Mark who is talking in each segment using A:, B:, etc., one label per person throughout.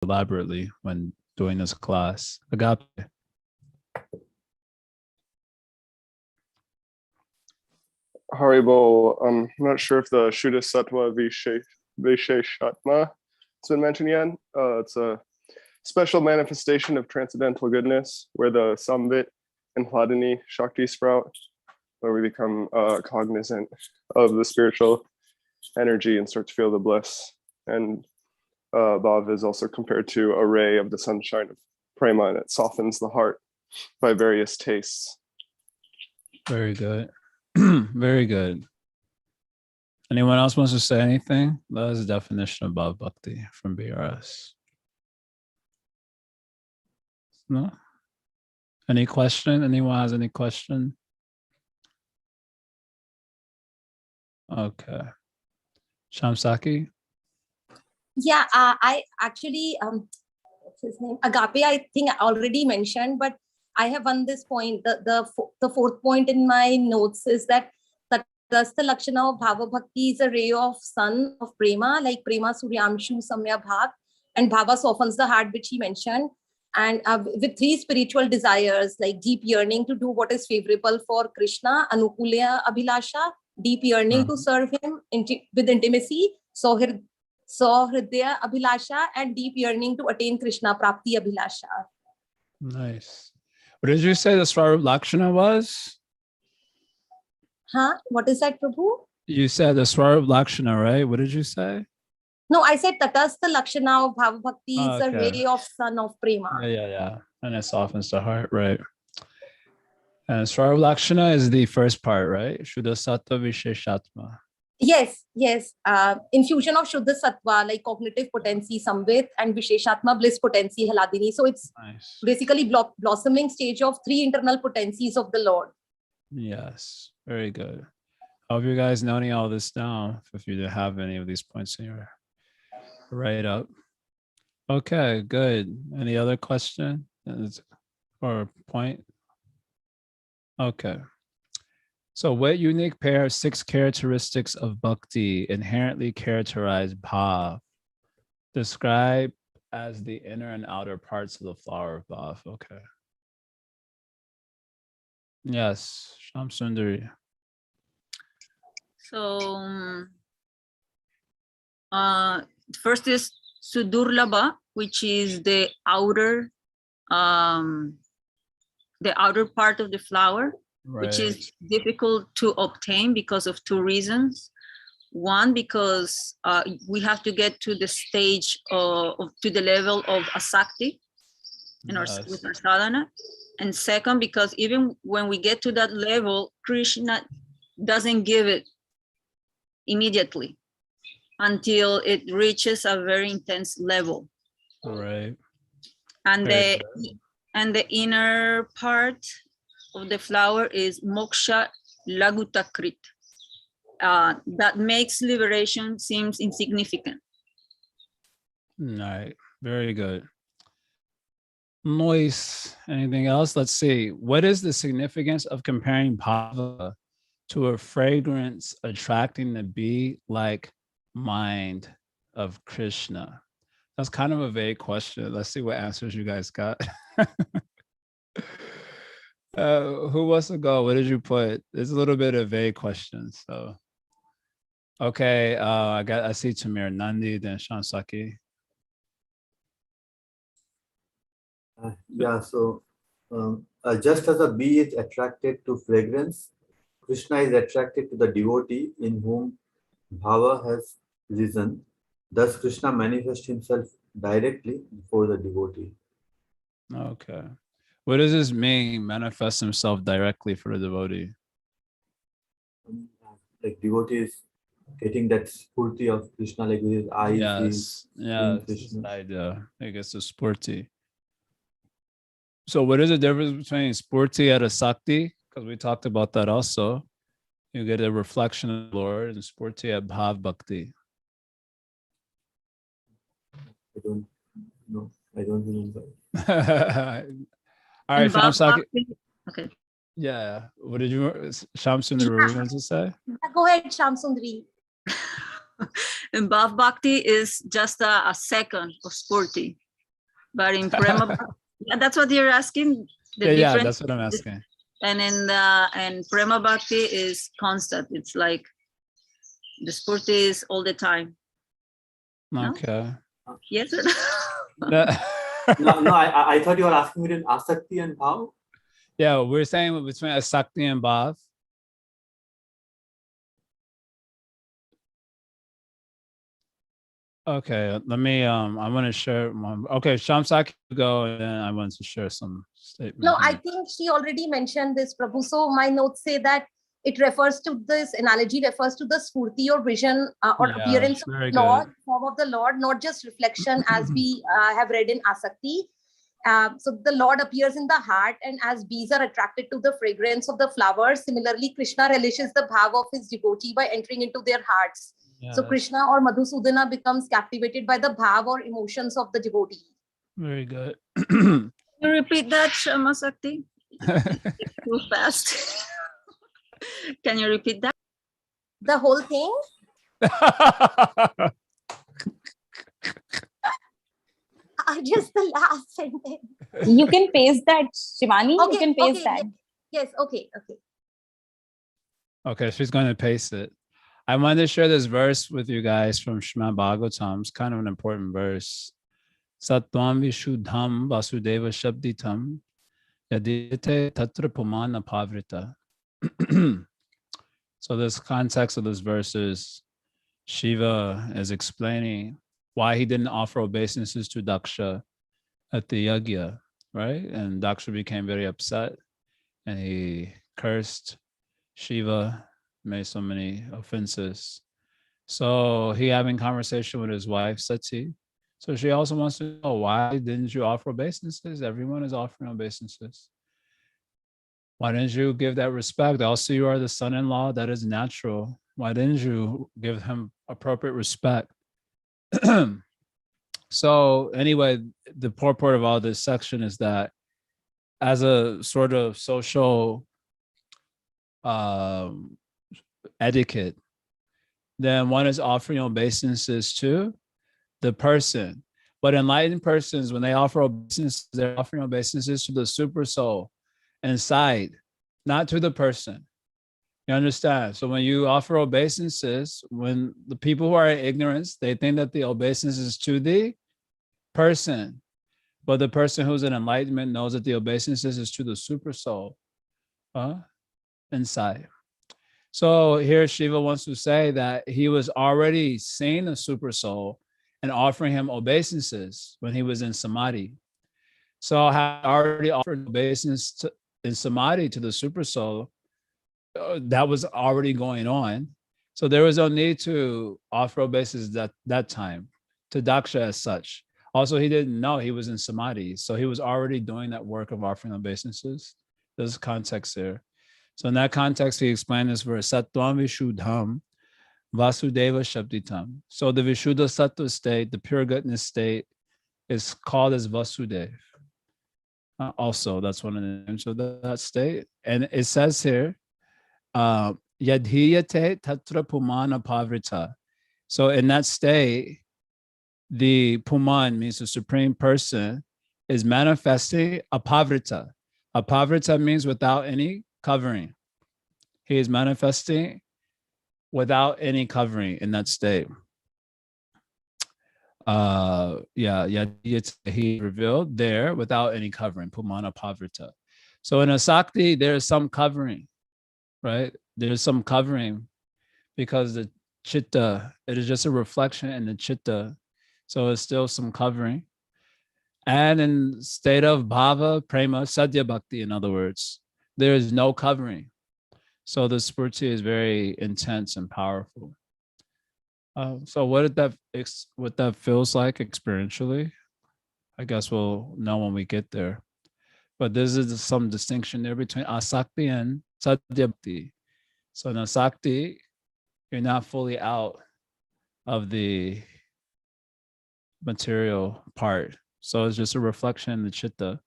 A: elaborately when doing this class. Agape.
B: Haribo, I'm not sure if the Shuddha Sattva Visheshatma has been mentioned yet. It's a special manifestation of transcendental goodness where the Samvit and Hladini Shakti sprout, where we become cognizant of the spiritual energy and start to feel the bliss. And Bhav is also compared to a ray of the sunshine of Prama, and it softens the heart by various tastes.
A: Very good. Very good. Anyone else wants to say anything? That is the definition of Bhav Bhakti from BRS. No? Any question? Anyone has any question? Okay. Shamsaki?
C: Yeah, I actually, what's his name? Agape, I think I already mentioned, but I have won this point. The fourth point in my notes is that Tatastha Lakshana of Bhava Bhakti is a ray of sun of Prema, like Prema Suryamshu Samya Bhag, and Bhava softens the heart, which he mentioned. And with three spiritual desires, like deep yearning to do what is favorable for Krishna, Anukulya Abhilasha, deep yearning to serve him with intimacy, Sohridaya Abhilasha, and deep yearning to attain Krishna, Prapti Abhilasha.
A: Nice. What did you say the Swarup Lakshana was?
C: Huh? What is that, Prabhu?
A: You said the Swarup Lakshana, right? What did you say?
C: No, I said Tatastha Lakshana of Bhava Bhakti is a ray of sun of Prema.
A: Yeah. And it softens the heart, right? And Swarup Lakshana is the first part, right? Shuddha Sattva Visheshatma.
C: Yes. Infusion of Shuddha Sattva, like cognitive potency, Samvit, and Visheshatma, bliss potency, Hladini. So it's basically blossoming stage of three internal potencies of the Lord. Yes,
A: very good. I hope you guys noting all this down if you didn't have any of these points in your write up. Okay, good. Any other question or point? Okay. So what unique pair of 6 characteristics of bhakti inherently characterize bhav, described as the inner and outer parts of the flower of bhav? Okay. Yes, Sham Sundari.
D: So first is Sudurlabha, which is the outer part of the flower, which is difficult to obtain because of 2 reasons. One, because we have to get to the stage to the level of asakti with our sadhana. And second, because even when we get to that level, Krishna doesn't give it immediately until it reaches a very intense level.
A: Right.
D: And the inner part of the flower is moksha lagutakrit. That makes liberation seems insignificant.
A: Right. Very good. Noise. Anything else? Let's see. What is the significance of comparing bhava to a fragrance attracting the bee-like mind of Krishna? That's kind of a vague question. Let's see what answers you guys got. Who wants to go? What did you put? It's a little bit of a vague question. So, okay. I see Tamir Nandi, then Shansaki.
E: So just as a bee is attracted to fragrance, Krishna is attracted to the devotee in whom bhava has risen. Thus, Krishna manifests himself directly before the devotee.
A: Okay. What does this mean, manifest himself directly for the devotee?
E: Like devotee is getting that spurti of Krishna, like with his eyes.
A: Yes, Krishna. Idea. I guess it's spurti. So what is the difference between spurti and asakti? Because we talked about that also. You get a reflection of the Lord, and spurti at bhav bhakti.
E: I don't know. I don't remember.
A: All right, Shamsaki.
D: Okay.
A: Yeah. What did you, Shamsundari, want to say?
C: Go ahead, Shamsundari.
D: And Bhav Bhakti is just a second of spurti. But in Prema, yeah, that's what you're asking. The
A: Yeah,
D: difference,
A: that's what I'm asking.
D: and in Prema Bhakti is constant. It's like the spurti is all the time. No?
A: Okay.
D: Yes.
E: No, I thought you were asking me in Asakti and Bhav.
A: Yeah, we're saying between Asakti and Bhav. Okay, let me I want to share one. Okay, Shamsaki, go, and then I want to share some statement.
C: No, I
A: here.
C: think she already mentioned this, Prabhu. So my notes say that it refers to this analogy, refers to the spurti or vision or
A: Yeah,
C: appearance of
A: very
C: Lord,
A: good.
C: form of the Lord, not just reflection as we have read in Asakti. So the Lord appears in the heart, and as bees are attracted to the fragrance of the flowers, similarly, Krishna relishes the bhav of his devotee by entering into their hearts.
A: Yeah,
C: So Krishna or Madhusudana becomes captivated by the bhav or emotions of the devotee.
A: very good.
D: You repeat that, Shamasakti? Too fast. Can you repeat that?
C: The whole thing? Just the last sentence.
F: You can paste that, Shivani. You can paste that.
C: Yes, okay.
A: Okay, she's going to paste it. I wanted to share this verse with you guys from Srimad Bhagavatam. It's kind of an important verse. Sattvam vishuddham vasudeva shabditam yadite tatra pumana pavrita. So this context of this verse is Shiva is explaining why he didn't offer obeisances to Daksha at the yagya, right? And Daksha became very upset and he cursed Shiva, made so many offenses. So he having conversation with his wife, Sati. So she also wants to know, why didn't you offer obeisances? Everyone is offering obeisances. Why didn't you give that respect? Also, you are the son-in-law. That is natural. Why didn't you give him appropriate respect? So anyway, the purport of all this section is that as a sort of social etiquette, then one is offering obeisances to the person. But enlightened persons, when they offer obeisances, they're offering obeisances to the super soul inside, not to the person. You understand? So when you offer obeisances, when the people who are in ignorance, they think that the obeisance is to the person. But the person who's in enlightenment knows that the obeisances is to the super soul inside. So here Shiva wants to say that he was already seeing the super soul and offering him obeisances when he was in samadhi. So I had already offered obeisance in samadhi to the super soul. That was already going on. So there was no need to offer obeisances that time to Daksha as such. Also, he didn't know he was in samadhi. So he was already doing that work of offering obeisances. There's context there. So in that context, he explained this verse, Sattvam Vishuddham Vasudeva Shabditam. So the Vishuddha Sattva state, the pure goodness state, is called as Vasudev. Also, that's one of the names of that state. And it says here, Yadhiyate Tatra Pumana Pavrita. So in that state, the Puman means the supreme person is manifesting apavrita. Apavrita means without any covering. He is manifesting without any covering in that state. He revealed there without any covering, Pumana Pavrita. So in Asakti, there is some covering, right? There's some covering because the chitta, it is just a reflection in the chitta. So it's still some covering. And in state of bhava, prema, sadhya bhakti, in other words, there is no covering. So the spurti is very intense and powerful. So what that feels like experientially, I guess we'll know when we get there. But this is some distinction there between asakti and sadhya bhakti. So in asakti, you're not fully out of the material part. So it's just a reflection in the chitta.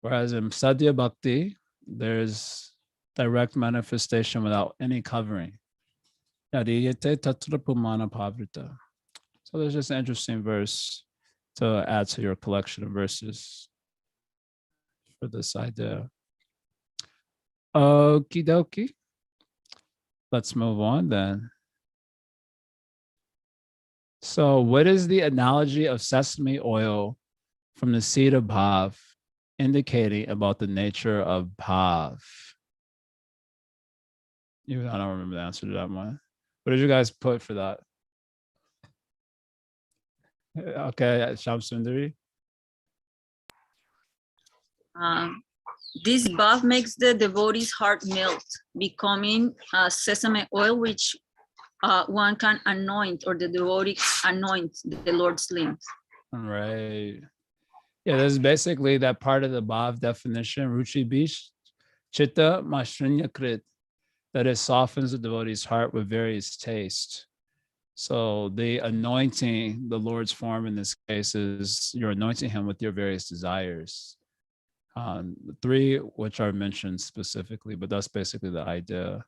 A: Whereas in sadhya bhakti, there's direct manifestation without any covering. So there's just an interesting verse to add to your collection of verses for this idea. Okie dokie. Let's move on then. So what is the analogy of sesame oil from the seed of Bhav indicating about the nature of Bhav? I don't remember the answer to that one. What did you guys put for that? Okay, Sham Sundari.
D: This bath makes the devotee's heart melt, becoming sesame oil, which one can anoint, or the devotee anoint the Lord's limbs.
A: Right. Yeah, this is basically that part of the Bhav definition, Ruchi Bish, Chitta Mashrinya Krit, that it softens the devotee's heart with various tastes. So the anointing, the Lord's form in this case, is you're anointing him with your various desires. Three which are mentioned specifically, but that's basically the idea.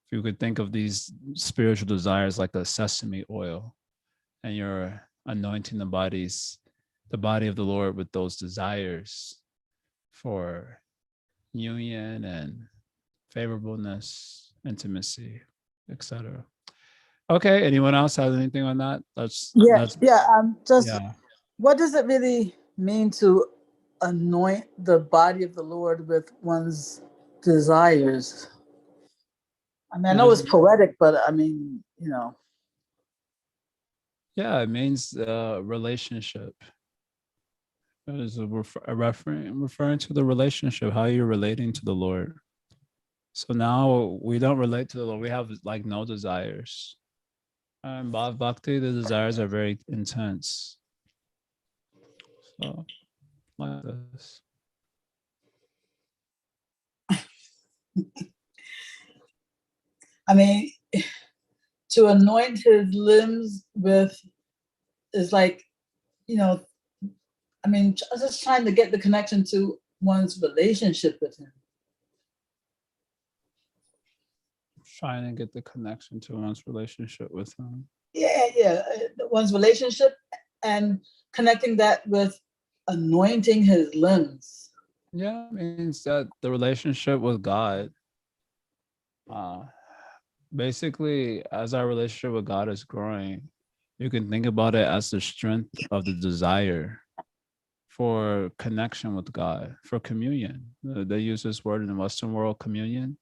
A: If you could think of these spiritual desires like a sesame oil, and you're anointing the body of the Lord with those desires for union and favorableness, intimacy, etc. Okay, anyone else have anything on that?
G: What does it really mean to anoint the body of the Lord with one's desires? I mean, I know it's poetic, but I mean, you know.
A: Yeah, it means relationship. It is referring to the relationship, how you're relating to the Lord. So now we don't relate to the Lord. We have like no desires. And Bhav Bhakti, the desires are very intense. So like this.
G: I mean, to anoint his limbs with is like, you know, I mean, just trying to get the connection to one's relationship with him.
A: Trying to get the connection to one's relationship with him.
G: Yeah, one's relationship and connecting that with anointing his limbs.
A: Yeah, it means that the relationship with God. Basically, as our relationship with God is growing, you can think about it as the strength of the desire for connection with God, for communion. They use this word in the Western world, communion.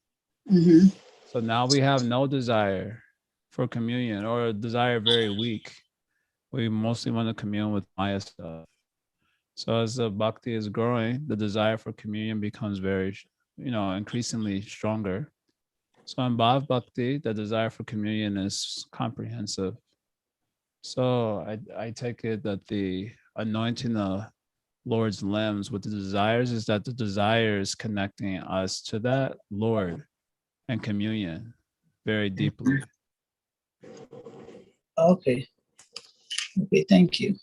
G: Mm-hmm.
A: So now we have no desire for communion, or a desire very weak. We mostly want to commune with Maya stuff. So as the bhakti is growing, the desire for communion becomes very, increasingly stronger. So in Bhav Bhakti, the desire for communion is comprehensive. So I take it that the anointing the Lord's limbs with the desires is that the desire is connecting us to that Lord and communion very deeply.
G: Okay, thank you.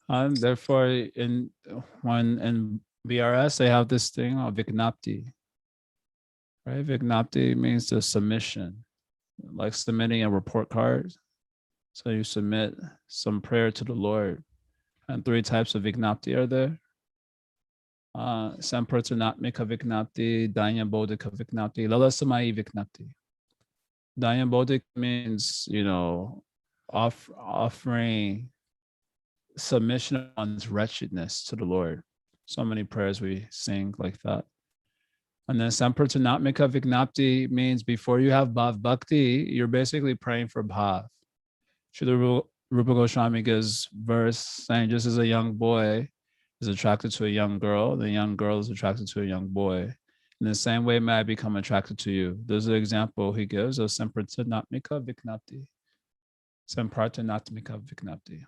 A: And therefore, in BRS, they have this thing of Vignapti. Right? Vignapti means the submission, like submitting a report card. So you submit some prayer to the Lord. And three types of Vignapti are there. Sampratanatmika Vignapti, Danya Bodhika Vignapti, Lalasamai Vignapti. Danya Bodhika means, offering submission of one's wretchedness to the Lord. So many prayers we sing like that. And then Sampratanatmika Vignapti means before you have Bhav Bhakti, you're basically praying for Bhav. Srila Rupa Goswami gives verse saying, just as a young boy is attracted to a young girl, the young girl is attracted to a young boy. In the same way, may I become attracted to you. There's an example he gives of Sampratanatmika Vignapti. Sampratanatmika Vignapti.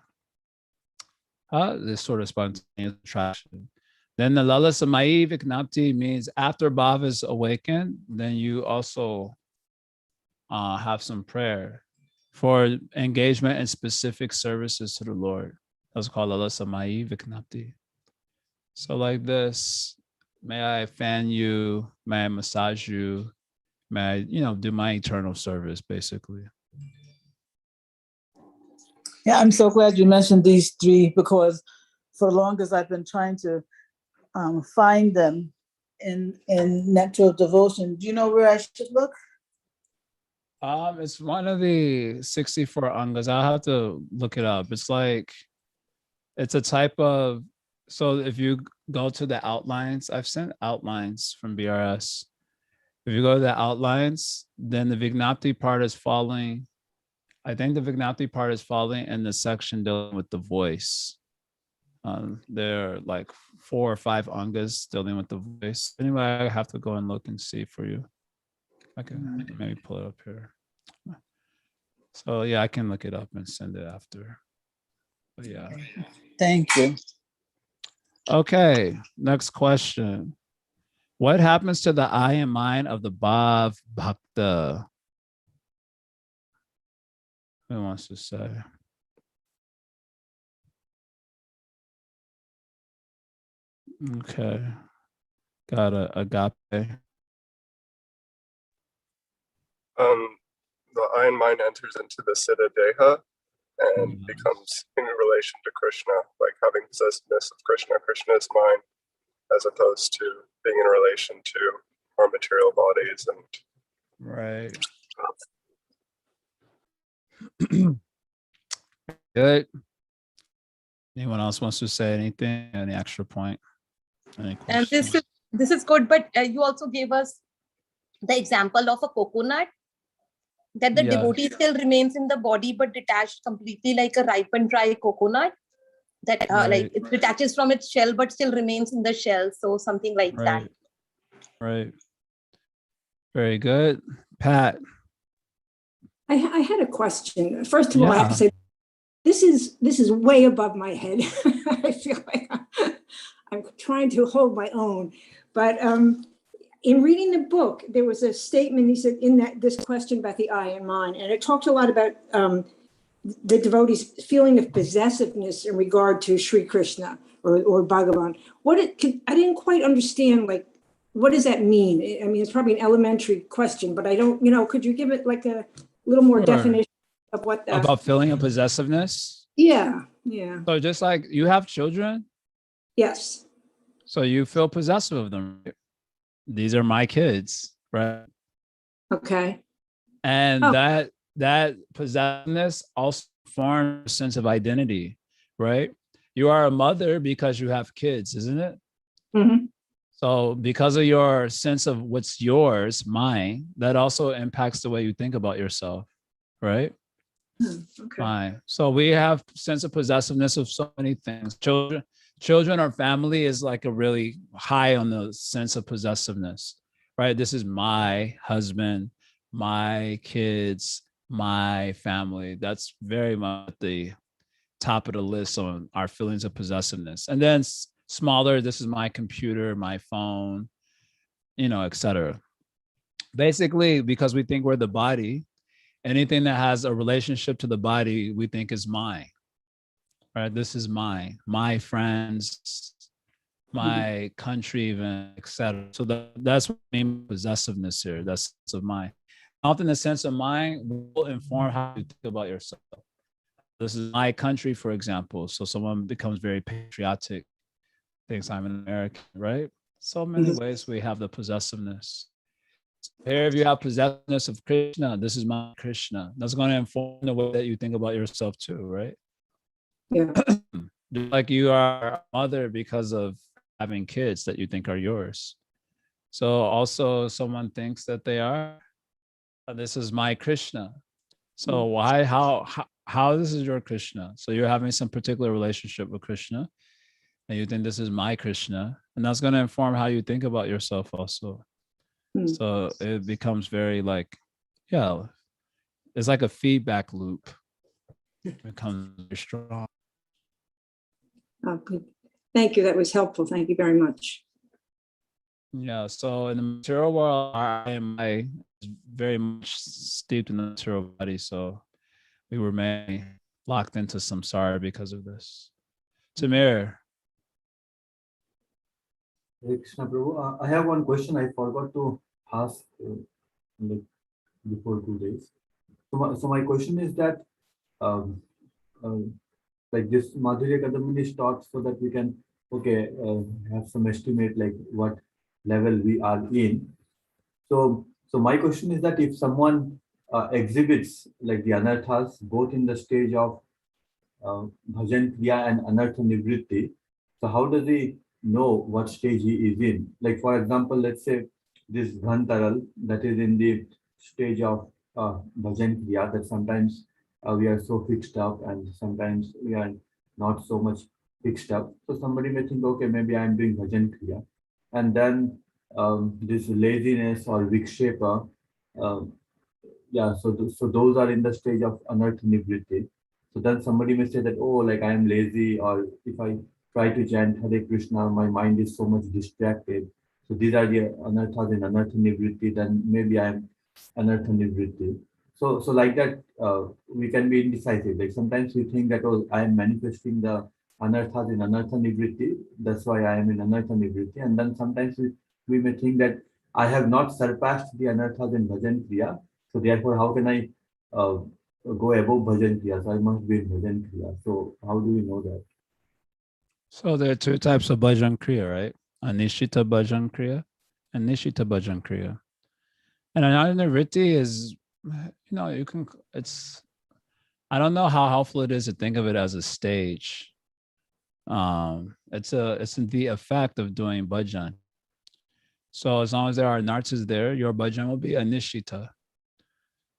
A: This sort of spontaneous attraction. Then the Lalasamai Vignapti means after Bhav is awakened, then you also have some prayer for engagement in specific services to the Lord. That's called Lalasamai Vignapti. So like this, may I fan you, may I massage you, may I, do my eternal service, basically.
G: Yeah, I'm so glad you mentioned these three, because for the longest I've been trying to find them in natural devotion. Do you know where I should look?
A: It's one of the 64 angas. I'll have to look it up. It's like, it's a type of, so if you go to the outlines, I've sent outlines from BRS. If you go to the outlines, then the Vignapti part is following. I think the Vignapti part is following in the section dealing with the voice. There are like 4 or 5 angas dealing with the voice. Anyway, I have to go and look and see for you. I can maybe pull it up here. So yeah, I can look it up and send it after. But yeah.
G: Thank you.
A: Okay, next question. What happens to the I and mind of the Bhav Bhakta? Who wants to say? Okay, got a agape.
B: The I and mind enters into the Siddha Deha and becomes in relation to Krishna, like having possessiveness of Krishna. Krishna is mind, as opposed to being in relation to our material bodies and
A: right. Good. Anyone else wants to say anything? Any extra point? Any
C: And
A: questions?
C: this is good, but you also gave us the example of a coconut, that the devotee still remains in the body but detached completely, like a ripe and dry coconut, that like it detaches from its shell but still remains in the shell. So something like that.
A: Right. Very good. Pat.
H: I had a question. First of all, I have to say, this is way above my head. I feel like I'm trying to hold my own. But in reading the book, there was a statement, he said, in this question about the I and mind, and it talked a lot about the devotee's feeling of possessiveness in regard to Sri Krishna or Bhagavan. I didn't quite understand, like, what does that mean? I mean, it's probably an elementary question, but I don't, could you give it like a little more definition of what that
A: about feeling of possessiveness?
H: Yeah.
A: So just like you have children?
H: Yes.
A: So you feel possessive of them. These are my kids, right?
H: Okay.
A: And that possessiveness also forms a sense of identity, right? You are a mother because you have kids, isn't it?
H: Mm-hmm.
A: So because of your sense of what's yours, mine, that also impacts the way you think about yourself, right?
H: Okay.
A: Fine. So we have sense of possessiveness of so many things. Children or family is like a really high on the sense of possessiveness, right? This is my husband, my kids, my family. That's very much the top of the list on our feelings of possessiveness. And then smaller, this is my computer, my phone, etc. Basically, because we think we're the body, anything that has a relationship to the body, we think is mine, right? This is mine, my friends, my country, even, etc. So that's what I mean possessiveness here. That's sense of mind. Often the sense of mind will inform how you think about yourself. This is my country, for example. So someone becomes very patriotic, thinks I'm an American, right? So many ways we have the possessiveness. Here, if you have possessiveness of Krishna, this is my Krishna. That's going to inform the way that you think about yourself too, right?
H: Yeah.
A: Like you are a mother because of having kids that you think are yours. So also someone thinks that they are, this is my Krishna. So why, how this is your Krishna? So you're having some particular relationship with Krishna and you think this is my Krishna, and that's going to inform how you think about yourself also. So it becomes very like, it's like a feedback loop. It becomes very strong.
H: Good. Thank you. That was helpful. Thank you very much.
A: Yeah. So in the material world, I is very much steeped in the material body. So we remain locked into samsara because of this. Tamir.
E: Krishna Prabhu, I have one question I forgot to ask before 2 days. So my question is that like this Madhurya Kadambini is taught so that we can, okay, have some estimate like what level we are in. So my question is that if someone exhibits like the anarthas, both in the stage of bhajan kriya and anartha nivritti, so how does he know what stage he is in? Like for example, let's say this Ghantaral that is in the stage of bhajan kriya, that sometimes we are so fixed up and sometimes we are not so much fixed up. So somebody may think, okay, maybe I'm doing bhajan kriya, and then this laziness or vikshepa, yeah, so those are in the stage of anartha nivritti. So then somebody may say that, oh, like I am lazy, or if I try to chant Hare Krishna, my mind is so much distracted. So these are the anarthas in anartha nivritti, then maybe I am anartha nivritti. So like that, we can be indecisive. Like sometimes we think that, oh, I am manifesting the anarthas in anartha nivritti, that's why I am in anartha nivritti. And then sometimes we may think that I have not surpassed the anarthas in bhajan kriya, so therefore how can I go above bhajan kriya? So I must be in bhajan kriya. So how do we know that?
A: So there are two types of bhajan kriya, right? Anishita bhajan kriya and nishita bhajan kriya. And another vritti is, you can, I don't know how helpful it is to think of it as a stage. It's the effect of doing bhajan. So as long as there are nartas there, your bhajan will be anishita.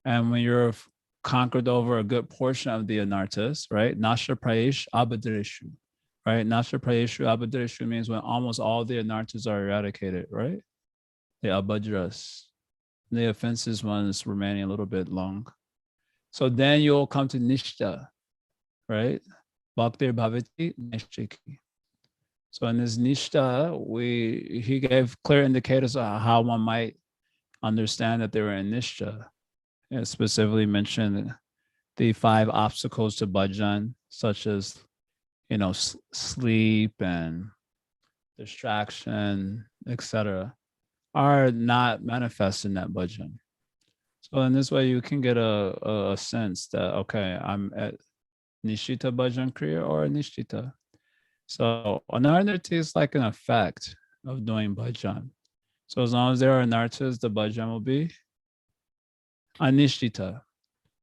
A: And when you're conquered over a good portion of the anartas, right? Nasha prayesh abhadreshu, right? Nasha prayeshu abhadreshu means when almost all the anartas are eradicated, right? The abhadras, the offenses ones remaining a little bit long. So then you'll come to nishta, right? Bhakti bhavati nishchiki. So in this nishta, he gave clear indicators of how one might understand that they were in nishta. It specifically mentioned the 5 obstacles to bhajan, such as, sleep and distraction, etc., are not manifest in that bhajan. So in this way, you can get a sense that, okay, I'm at nishita bhajan kriya or nishita. So anartha is like an effect of doing bhajan. So as long as there are anarthas, the bhajan will be anishita.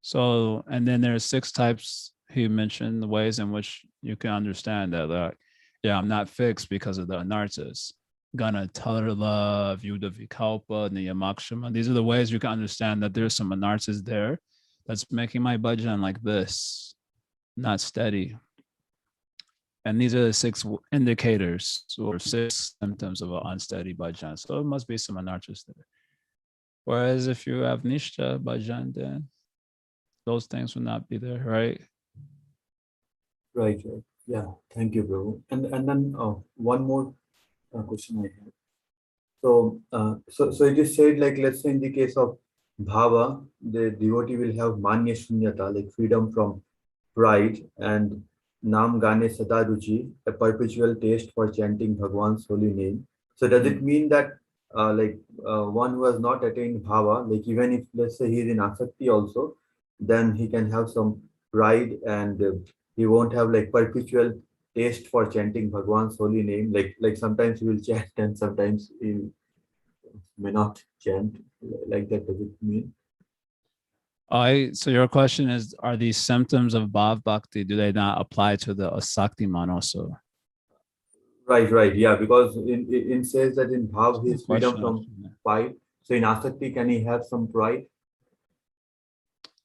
A: So, and then there are 6 types he mentioned, the ways in which you can understand that, like, yeah, I'm not fixed because of the anarthas. Gana tarala, vyuda vikalpa, niyamakshama. These are the ways you can understand that there's some anarthas there that's making my bhajan like this, not steady. And these are the 6 indicators or 6 symptoms of an unsteady bhajan. So it must be some anarthas there. Whereas if you have nishta bhajan, then those things will not be there, right?
E: Right. Yeah. Thank you, Prabhu. And then one more question I have. So it is said, like, let's say in the case of bhava, the devotee will have manya shunyata, like freedom from pride, and nam gane sadaruchi, a perpetual taste for chanting Bhagwan's holy name. So does it mean that one who has not attained bhava, like even if let's say he is in asakti also, then he can have some pride and he won't have like perpetual taste for chanting Bhagwan's holy name. Like sometimes he will chant and sometimes he may not chant. Like that, does it mean?
A: So your question is, are these symptoms of bhav bhakti, do they not apply to the asaktiman also?
E: Right. Yeah, because in says that in bhav he is freedom from pride. So in asakti, can he have some pride?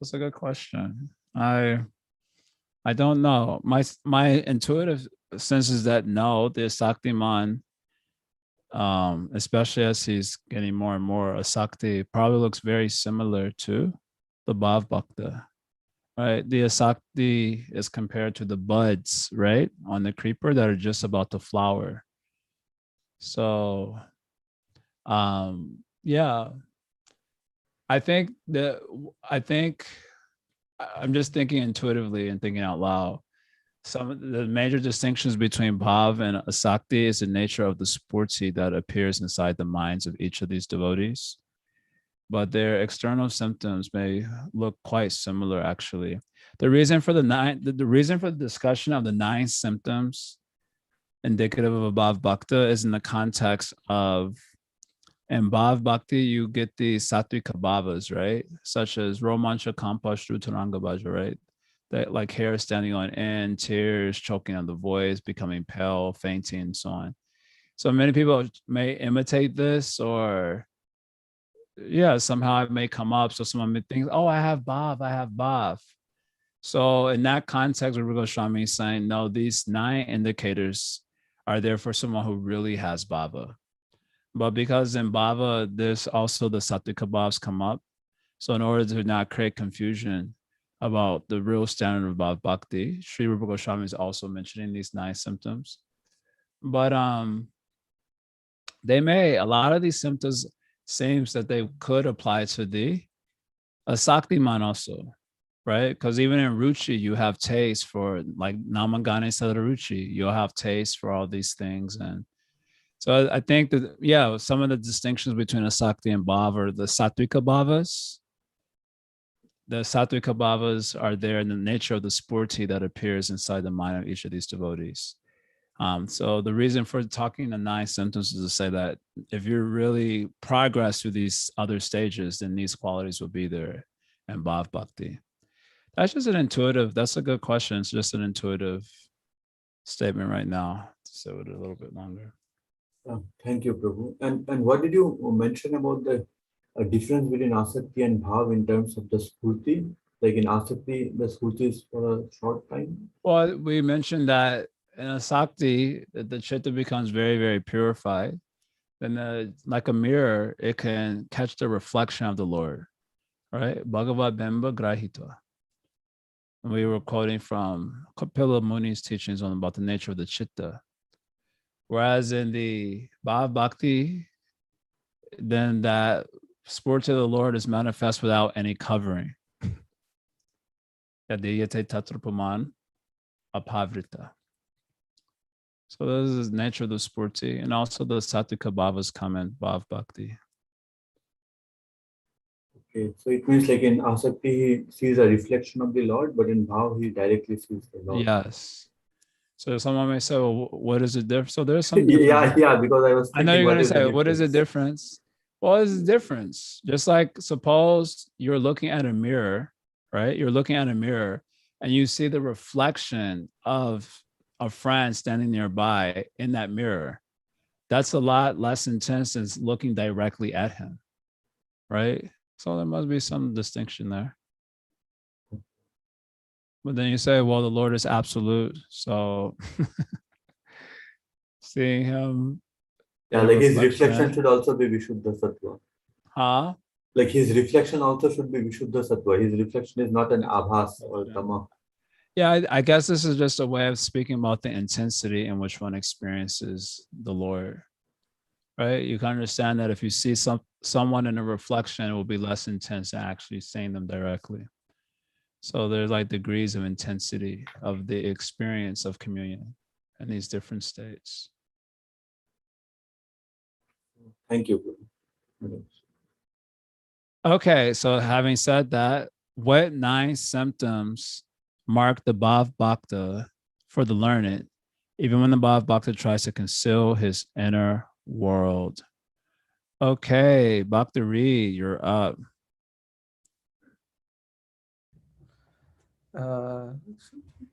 A: That's a good question. I don't know. My intuitive sense is that no, the asaktiman, especially as he's getting more and more asakti, probably looks very similar to the bhav bhakta, right? The asakti is compared to the buds, right, on the Krippa that are just about to flower. So, yeah, I think I'm just thinking intuitively and thinking out loud. Some of the major distinctions between bhav and asakti is the nature of the spurti that appears inside the minds of each of these devotees. but their external symptoms may look quite similar, actually. The reason for the reason for the discussion of the 9 symptoms indicative of above Bhakta is in the context of, in Bhav Bhakti, you get the Sattvika bhavas, right? Such as Romancha Kampa Shrutaranga Bhaja, right? That like hair standing on end, tears, choking on the voice, becoming pale, fainting, and so on. So many people may imitate this, or somehow it may come up. So someone may think, oh, I have Bhav. So in that context, Rupa Goswami is saying, no, these 9 indicators are there for someone who really has Bhava. But because in Bhava, there's also the Sattvika Bhavas come up. So in order to not create confusion about the real standard of Bhav Bhakti, Sri Rupa Goswami is also mentioning these 9 symptoms. But a lot of these symptoms seems that they could apply to the Asaktiman also, right? Because even in Ruchi, you have taste for like Namagane Sadaruchi, you'll have taste for all these things. And so I think that, some of the distinctions between Asakti and Bhava are the Sattvika Bhavas. The Sattvika Bhavas are there in the nature of the spurti that appears inside the mind of each of these devotees. So the reason for talking the 9 symptoms is to say that if you really progress through these other stages, then these qualities will be there in Bhav Bhakti. That's just that's a good question. It's just an intuitive statement right now. So it a little bit longer.
E: Thank you, Prabhu. And what did you mention about the difference between Asakti and Bhav in terms of the spurti? Like in Asakti, the spurti is for a short time?
A: Well, we mentioned that in Asakti, the chitta becomes very, very purified. Then like a mirror, it can catch the reflection of the Lord, right? Bhagavad Bimba Grahita. And we were quoting from Kapila Muni's teachings on about the nature of the chitta. Whereas in the Bhav Bhakti, then that spurti of the Lord is manifest without any covering. Yadiyate tatrapaman apavrita. So this is the nature of the spurti, and also the Sattvika Bhavas come in Bhav Bhakti.
E: Okay, so it means like in Asakti, he sees a reflection of the Lord, but in Bhav, he directly sees the Lord.
A: Yes. So someone may say, well, what is the difference? So there's some
E: difference. Yeah, because I was thinking,
A: I know you're going to say, what is the difference? Well, it's a difference. Just like suppose you're looking at a mirror, right? You're looking at a mirror and you see the reflection of a friend standing nearby in that mirror. That's a lot less intense than looking directly at him, right? So there must be some distinction there. But then you say, well, the Lord is absolute. So seeing him.
E: Yeah, like his reflection should also be Vishuddha Sattva.
A: Huh?
E: Like his reflection also should be Vishuddha Sattva. His reflection is not an Abhas or Tama.
A: Yeah, I guess this is just a way of speaking about the intensity in which one experiences the Lord, right? You can understand that if you see someone in a reflection, it will be less intense than actually seeing them directly. So there's like degrees of intensity of the experience of communion in these different states.
E: Thank you.
A: Okay, so having said that, what 9 symptoms mark the Bhav Bhakta for the learned, even when the Bhav Bhakta tries to conceal his inner world? Okay, Bhakti Reed, you're up.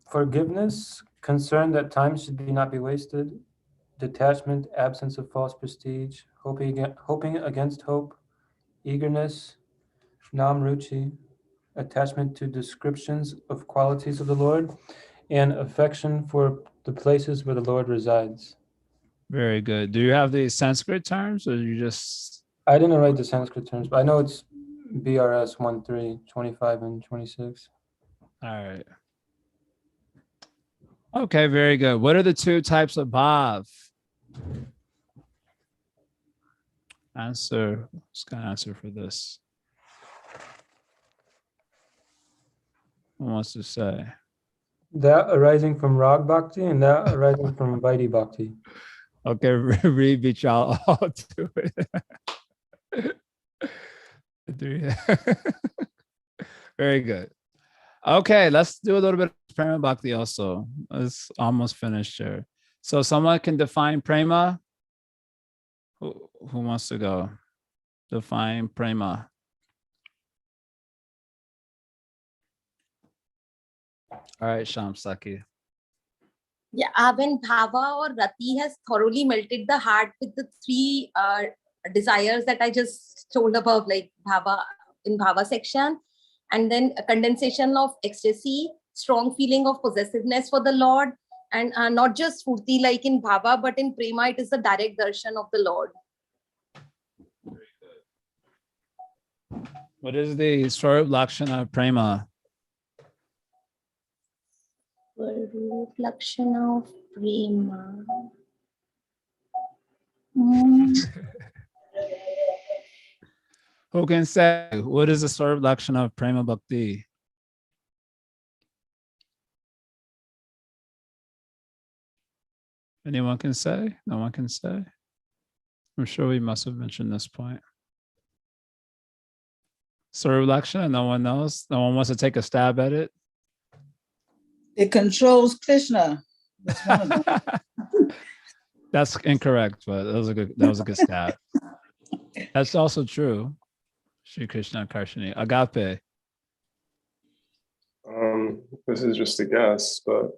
I: Forgiveness, concern that time should not be wasted, detachment, absence of false prestige, hoping against hope, eagerness, namruchi, attachment to descriptions of qualities of the Lord, and affection for the places where the Lord resides.
A: Very good. Do you have the Sanskrit terms, or you just?
I: I didn't write the Sanskrit terms, but I know it's BRS 13, 25, and 26.
A: All right. Okay, very good. What are the 2 types of bhav? Answer. Who's going to answer for this? Who wants to say?
I: That arising from Rag Bhakti and that arising from Vaidhi Bhakti.
A: Okay, read Vichal all to it. Very good. Okay, let's do a little bit of Prema Bhakti also. It's almost finished here. So someone can define Prema? Who wants to go? Define Prema. All right, Sham Saki.
C: Yeah, when Bhava or Rati has thoroughly melted the heart with the three desires that I just told above, like Bhava in Bhava section, and then a condensation of ecstasy, strong feeling of possessiveness for the Lord, and not just Furti like in Bhava, but in Prema, it is the direct darshan of the Lord.
A: What is the Swarup Lakshana of Prema?
C: Swarup Lakshana of Prema.
A: Who can say, what is the Swarup Lakshana of Prema Bhakti? Anyone can say? No one can say? I'm sure we must have mentioned this point. Swarup Lakshana, no one knows? No one wants to take a stab at it?
G: It controls Krishna. That's one of them.
A: That's incorrect, but that was a good stab. That's also true. Shri Krishna Karshini. Agape.
B: This is just a guess, but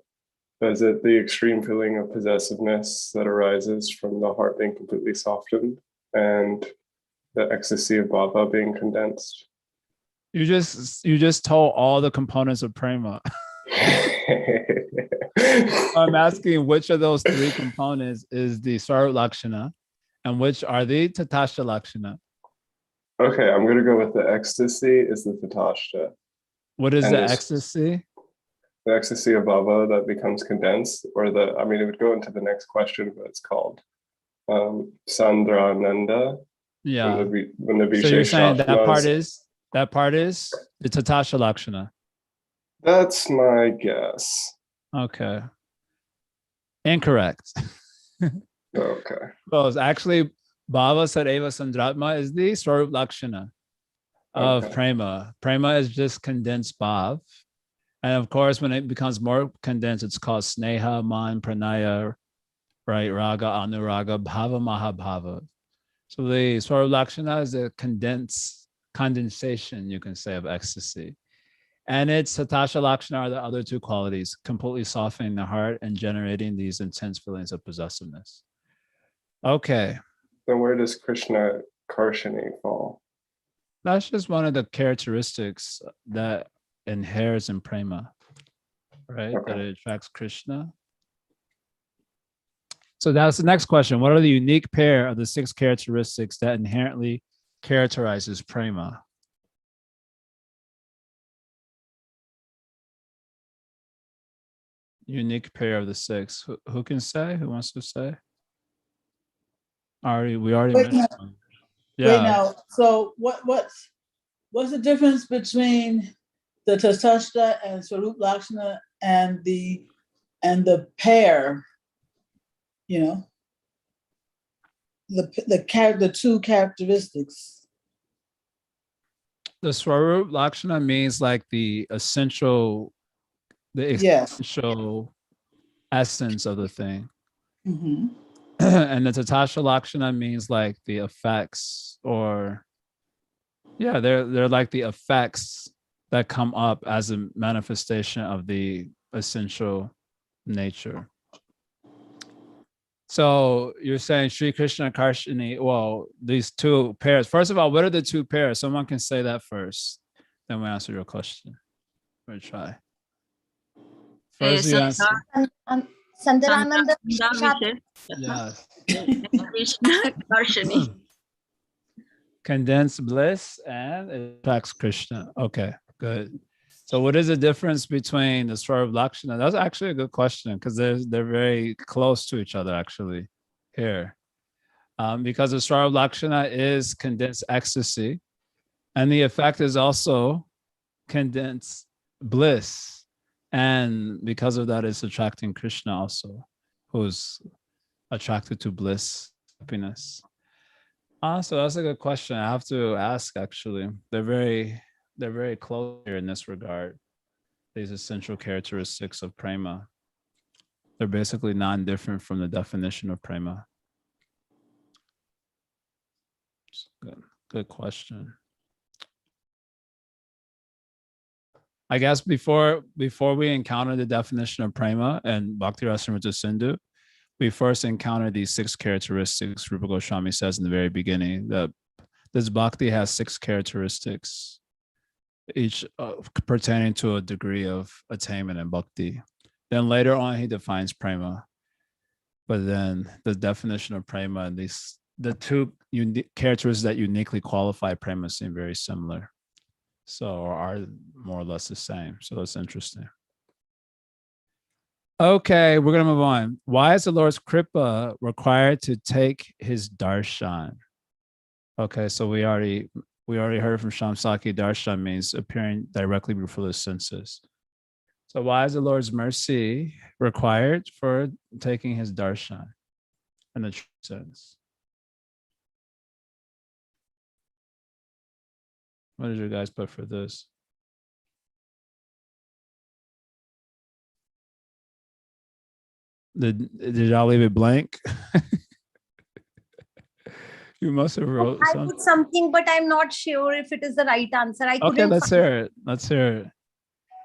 B: is it the extreme feeling of possessiveness that arises from the heart being completely softened and the ecstasy of bhava being condensed?
A: You just told all the components of Prema. I'm asking which of those three components is the Swarup Lakshana and which are the Tatashta Lakshana?
B: Okay, I'm going to go with the ecstasy is the Tatashta.
A: What is
B: And
A: the ecstasy?
B: The ecstasy of bhava that becomes condensed, or it would go into the next question, but it's called Sandrananda.
A: Yeah.
B: When the
A: So you're saying that part
B: is
A: the Tatashta Lakshana?
B: That's my guess.
A: Okay. Incorrect.
B: Okay.
A: Well, it's actually Bhava Sareva Sandratma is the Swarup Lakshana of Prema. Prema is just condensed bhav. And of course, when it becomes more condensed, it's called Sneha, Man, Pranaya, right? Raga, Anuraga, Bhava, Mahabhava. So the Swarup Lakshana is a condensation, you can say, of ecstasy. And its Satasha Lakshana are the other two qualities, completely softening the heart and generating these intense feelings of possessiveness. Okay.
B: Then where does Krishna Karshini fall?
A: That's just one of the characteristics that inheres in Prema, right?
B: Okay.
A: That it attracts Krishna. So that's the next question. What are the unique pair of the 6 characteristics that inherently characterizes Prema? Unique pair of the 6. Who can say? Who wants to say? We already mentioned them. Yeah.
G: Wait now. So what's the difference between the Tatashta and Swarup Lakshana and the pair? You know, the two characteristics.
A: The Swarup Lakshana means like the essential essence of the thing.
G: Mm-hmm.
A: And the Tatasha Lakshana means like the effects, or they're like the effects that come up as a manifestation of the essential nature. So you're saying Sri Krishna Karshini, well, these two pairs. First of all, what are the two pairs? Someone can say that first. Then we answer your question. We'll try. First you answer.
C: Sandarananda.
A: Yes.
D: Krishna Karshini.
A: Condensed bliss and it attracts Krishna. Okay, good. So what is the difference between the Swarup Lakshana? That's actually a good question because they're very close to each other actually here. Because the Swarup Lakshana is condensed ecstasy and the effect is also condensed bliss. And because of that, it's attracting Krishna also, who's attracted to bliss, happiness. So that's a good question. I have to ask, actually. They're very close here in this regard. These essential characteristics of prema. They're basically non-different from the definition of prema. Good question. I guess before we encounter the definition of prema and Bhakti Rasamrita Sindhu, we first encounter these 6 characteristics. Rupa Goswami says in the very beginning that this bhakti has 6 characteristics, each pertaining to a degree of attainment in bhakti. Then later on, he defines prema. But then the definition of prema and the 2 characteristics that uniquely qualify prema seem very similar. So are more or less the same. So that's interesting. Okay, we're going to move on. Why is the Lord's Krippa required to take his darshan? Okay, so we already heard from Shamsaki, darshan means appearing directly before the senses. So why is the Lord's mercy required for taking his darshan in the true sense? What did you guys put for this? Did y'all leave it blank? You must have wrote
C: I
A: something.
C: put something, but I'm not sure if it is the right answer.
A: Okay, let's hear it. Let's hear it.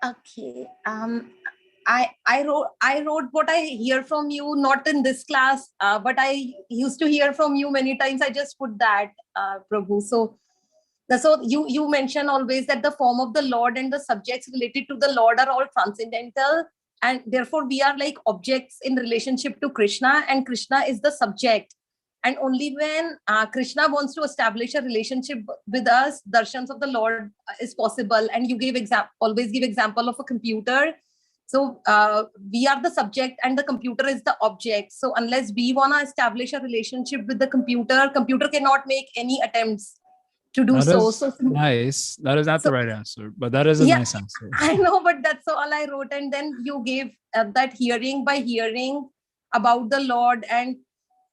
C: Okay. I wrote what I hear from you, not in this class, but I used to hear from you many times. I just put that, Prabhu. So you mention always that the form of the Lord and the subjects related to the Lord are all transcendental, and therefore we are like objects in relationship to Krishna, and Krishna is the subject. And only when Krishna wants to establish a relationship with us, darshans of the Lord is possible. And you always give example of a computer. So we are the subject and the computer is the object. So unless we want to establish a relationship with the computer cannot make any attempts to do so. So
A: nice. That is not the right answer, but that is a nice answer.
C: I know, but that's all I wrote. And then you gave that hearing by hearing about the Lord, and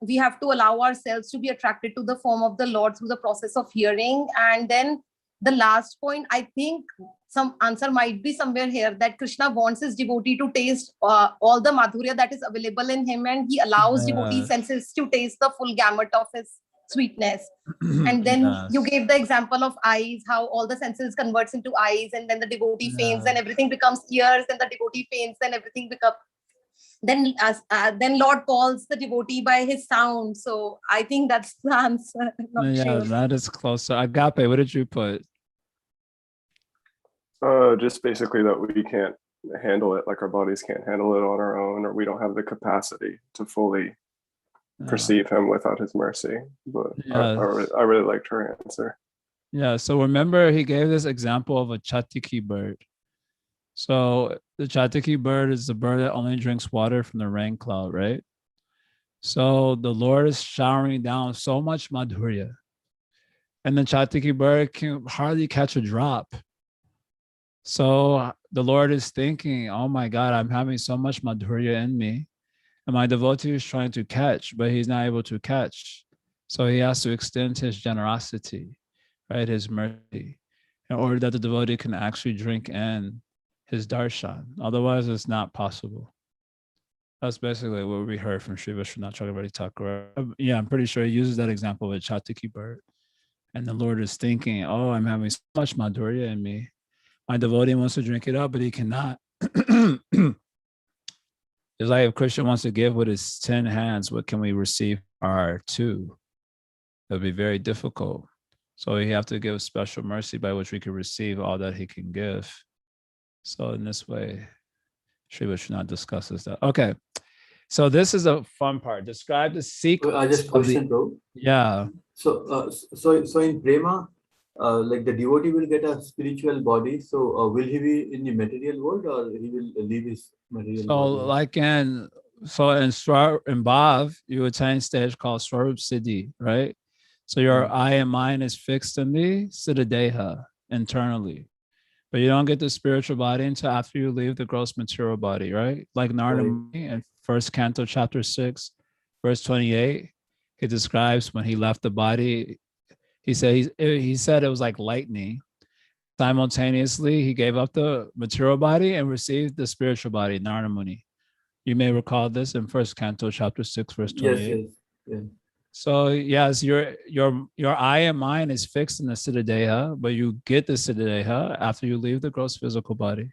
C: we have to allow ourselves to be attracted to the form of the Lord through the process of hearing. And then the last point, I think some answer might be somewhere here, that Krishna wants his devotee to taste all the Madhurya that is available in him, and he allows devotee senses to taste the full gamut of his sweetness. And then you gave the example of eyes, how all the senses converts into eyes, and then the devotee faints and everything becomes ears, and the devotee faints and everything becomes. Then Lord calls the devotee by his sound. So I think that's the answer.
A: Sure. That is closer. Agape, what did you put?
B: Just basically that we can't handle it, like our bodies can't handle it on our own, or we don't have the capacity to fully perceive him without his mercy. But I really liked her answer.
A: Yeah, so remember he gave this example of a chatiki bird. So the chatiki bird is the bird that only drinks water from the rain cloud, right? So the Lord is showering down so much madhurya, and the chatiki bird can hardly catch a drop. So the Lord is thinking, oh my God, I'm having so much madhurya in me, and my devotee is trying to catch, but he's not able to catch. So he has to extend his generosity, right? His mercy, in order that the devotee can actually drink in his darshan. Otherwise, it's not possible. That's basically what we heard from Sri Vishwanath Chakravarti Thakur. Yeah, I'm pretty sure he uses that example of a chatiki bird. And the Lord is thinking, oh, I'm having so much madhurya in me. My devotee wants to drink it up, but he cannot. It's like if Krishna wants to give with his 10 hands, what can we receive our 2? It would be very difficult. So we have to give special mercy by which we can receive all that he can give. So in this way, Sri Vishwanath discusses that. Okay, so this is a fun part. Describe the sequence.
E: I just question though.
A: Yeah.
E: So in Prema, like the devotee will get a spiritual body. So will he be in the material world, or he will leave his material body?
A: Like in Bhav, you attain stage called Swarup Siddhi, right? So your eye and mind is fixed in the Siddhadeha internally. But you don't get the spiritual body until after you leave the gross material body, right? Like Narada Muni in 1st Canto, Chapter 6, verse 28, he describes when he left the body. He said it was like lightning. Simultaneously, he gave up the material body and received the spiritual body, Narada Muni. You may recall this in First Canto, Chapter 6, verse 28.
E: Yes. Yeah.
A: So yes, your I and mind is fixed in the Siddha Deha, but you get the Siddha Deha after you leave the gross physical body.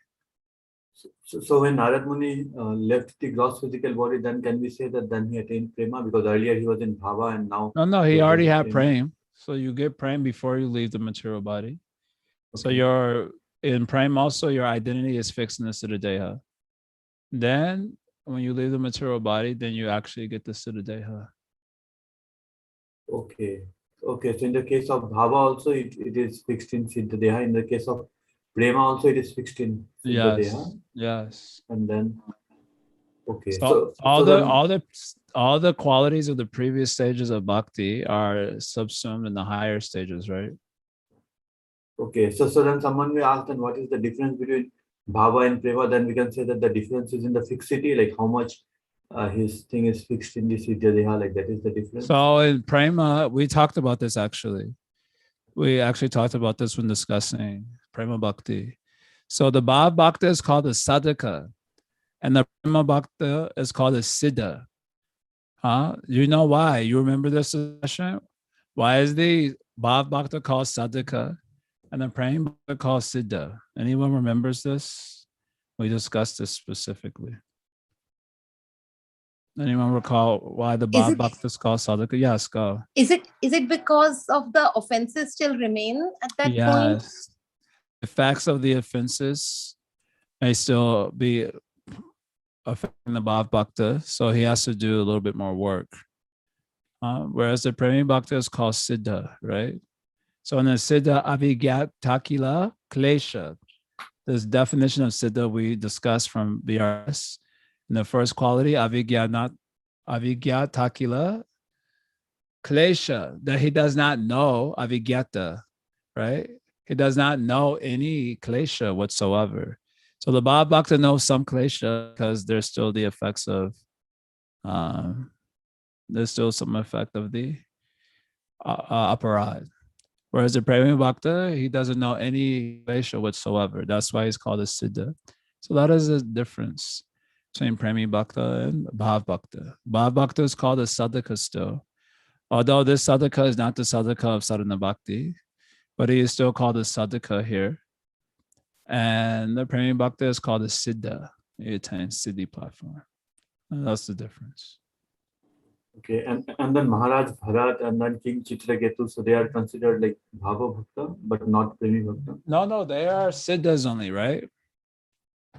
E: So when Narad Muni left the gross physical body, then can we say that then he attained prema? Because earlier he was in bhava and now...
A: No, he already had prema. So you get prema before you leave the material body. Okay. So you're in prema also, your identity is fixed in the Siddha Deha. Then when you leave the material body, then you actually get the Siddha Deha.
E: Okay. So in the case of bhava also, it is fixed in Siddha Deha. In the case of prema also, it is fixed in Siddha Deha.
A: Yes.
E: And then, okay.
A: So all the qualities of the previous stages of bhakti are subsumed in the higher stages, right?
E: Okay. So then someone may ask, then what is the difference between bhava and prema? Then we can say that the difference is in the fixity, like how much his thing is fixed in the Siddha Deha, like that is the difference.
A: So in prema, we talked about this actually. We actually talked about this when discussing prema bhakti. So the bhava bhakta is called the sadhaka, and the prema bhakta is called the siddha. You know why? You remember this discussion? Why is the bhava bhakta called sadhaka and the prema bhakta called siddha? Anyone remembers this? We discussed this specifically. Anyone recall why the bhava bhakta is called sadhaka? Yes, go.
C: Is it because of the offenses still remain at that point?
A: Yes. The facts of the offenses may still be affecting the bhava bhakta, so he has to do a little bit more work. Whereas the prema bhakta is called siddha, right? So in the siddha, avigyatakila klesha, this definition of siddha we discussed from BRS. In the first quality, avigyatakila klesha, that he does not know avigyata, right? He does not know any klesha whatsoever. So the bhava bhakta knows some klesha because there's still the effects of, there's still some effect of the aparad. Whereas the prema bhakta, he doesn't know any klesha whatsoever. That's why he's called a siddha. So that is the difference between prema bhakta and bhava bhakta. Bhava bhakta is called a sadhaka still. Although this sadhaka is not the sadhaka of sadhana bhakti, but he is still called a sadhaka here. And the prema bhakta is called a siddha. He attains siddhi platform. And that's the difference.
E: Okay, and then Maharaj Bharat and then King Chitraketu, so they are considered like bhava bhakta, but not prema bhakta.
A: No, they are siddhas only, right?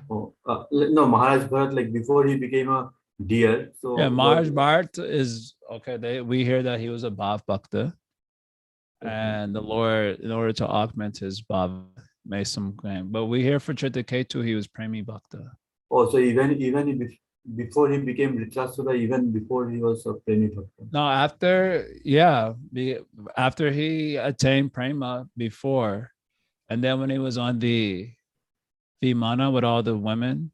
E: Oh, no, Maharaj Bharat, like before he became a deer. So
A: yeah, Maharaj Bharat is okay. We hear that he was a bhava bhakta, and the Lord, in order to augment his bhava, made some claim. But we hear for Chitraketu, he was prema bhakta.
E: Oh, so even before he became Ritrasura, even before he was a prema bhakta.
A: No, after he attained prema before, and then when he was on the Vimana with all the women,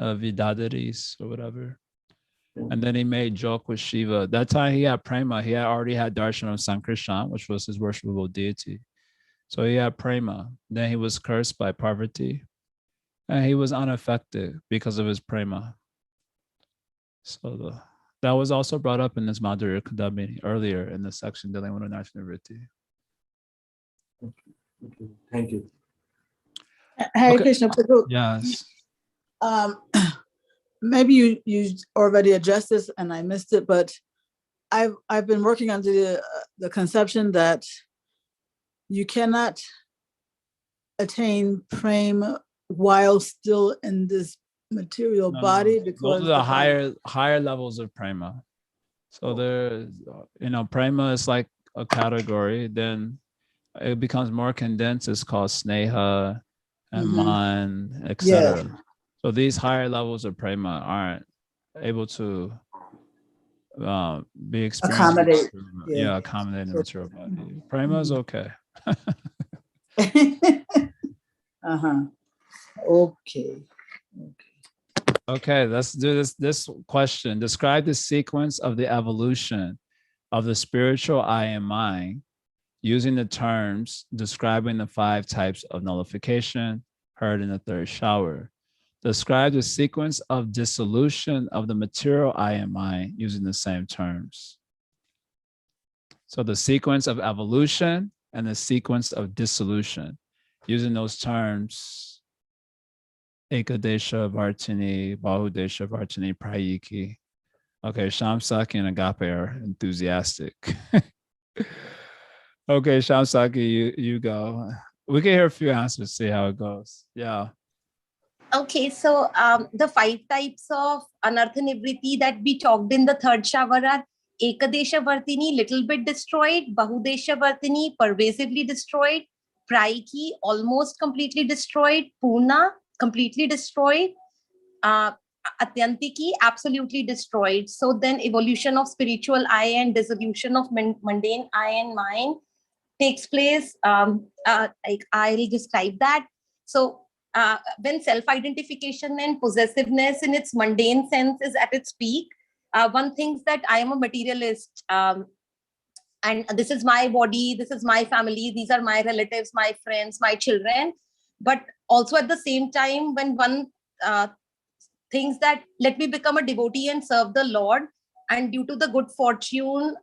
A: Vidadaris or whatever. And then he made joke with Shiva. That time he had prema. He had already had Darshan of Sankarshan, which was his worshipable deity. So he had prema. Then he was cursed by Parvati. And he was unaffected because of his prema. So that was also brought up in this Madhurya Kadambini earlier in the section dealing with Anartha Vritti.
E: Okay. Thank you.
G: Hare Krishna, Prabhu.
A: Yes.
G: Maybe you already addressed this and I missed it, but I've been working under the conception that you cannot attain prema while still in this material body, because
A: those are the higher levels of prema. So there, prema is like a category. Then it becomes more condensed. It's called sneha and man, etc. Yeah. So these higher levels of prema aren't able to be experienced.
G: Accommodate.
A: Accommodate the material body. Prema is okay. Okay, let's do this question. Describe the sequence of the evolution of the spiritual I and mind, using the terms describing the 5 types of nullification heard in the 3rd shower. Describe the sequence of dissolution of the material I and mind using the same terms. So the sequence of evolution and the sequence of dissolution, using those terms, Ekadesha, Vartini, Bahudesha, Vartini, Prayiki. Okay, Shamsaki and Agape are enthusiastic. Okay, Shamsaki, you go. We can hear a few answers, see how it goes. Yeah.
C: Okay, so the 5 types of anartha nivriti that we talked in the 3rd shower are Ekadesha Vartini, little bit destroyed, Bahudesha Vartini, pervasively destroyed, Praiki, almost completely destroyed, Purna, completely destroyed, Atyantiki, absolutely destroyed. So then evolution of spiritual I and dissolution of mundane I and mind takes place. Like I'll describe that. So when self-identification and possessiveness in its mundane sense is at its peak, one thinks that I am a materialist, and this is my body, this is my family, these are my relatives, my friends, my children. But also at the same time, when one thinks that let me become a devotee and serve the Lord, and due to the good fortune,